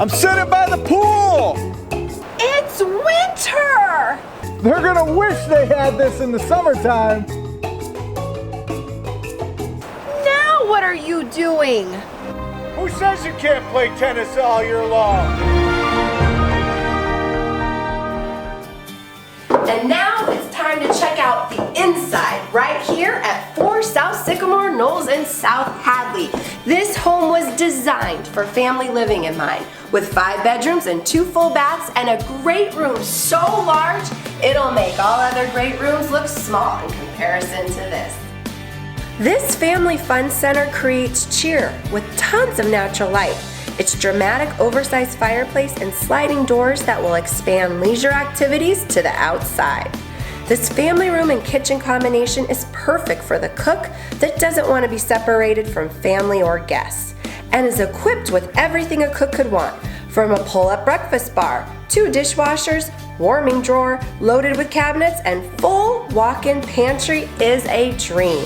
I'm sitting by the pool. It's winter. They're gonna wish they had this in the summertime. Now what are you doing? Who says you can't play tennis all year long? And now it's time to check out the inside right here at 4 South Sycamore Knolls in South Hadley. This home was designed for family living in mind, with 5 bedrooms and 2 full baths and a great room so large it'll make all other great rooms look small in comparison to this. This family fun center creates cheer with tons of natural light. Its dramatic oversized fireplace and sliding doors that will expand leisure activities to the outside. This family room and kitchen combination is perfect for the cook that doesn't want to be separated from family or guests, and is equipped with everything a cook could want, from a pull-up breakfast bar, 2 dishwashers, warming drawer loaded with cabinets, and full walk-in pantry is a dream.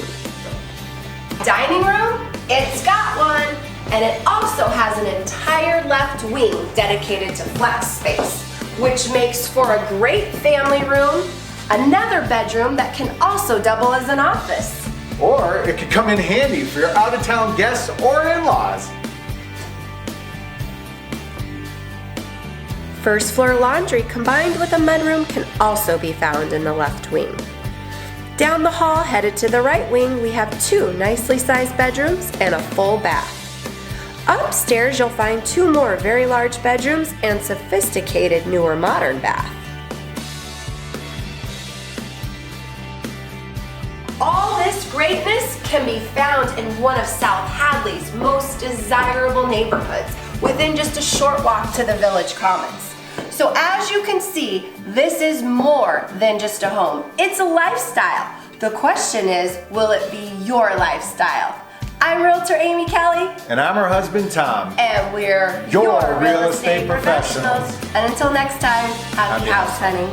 Dining room? It's got one! And it also has an entire left wing dedicated to flex space, which makes for a great family room, another bedroom that can also double as an office. Or it could come in handy for your out-of-town guests or in-laws. First floor laundry combined with a mudroom can also be found in the left wing. Down the hall, headed to the right wing, we have 2 nicely sized bedrooms and a full bath. Upstairs, you'll find 2 more very large bedrooms and sophisticated newer modern bath. All this greatness can be found in one of South Hadley's most desirable neighborhoods, within just a short walk to the Village Commons. So as you can see, this is more than just a home. It's a lifestyle. The question is, will it be your lifestyle? I'm Realtor Amy Kelly. And I'm her husband, Tom. And we're your real estate professionals. And until next time, happy house hunting.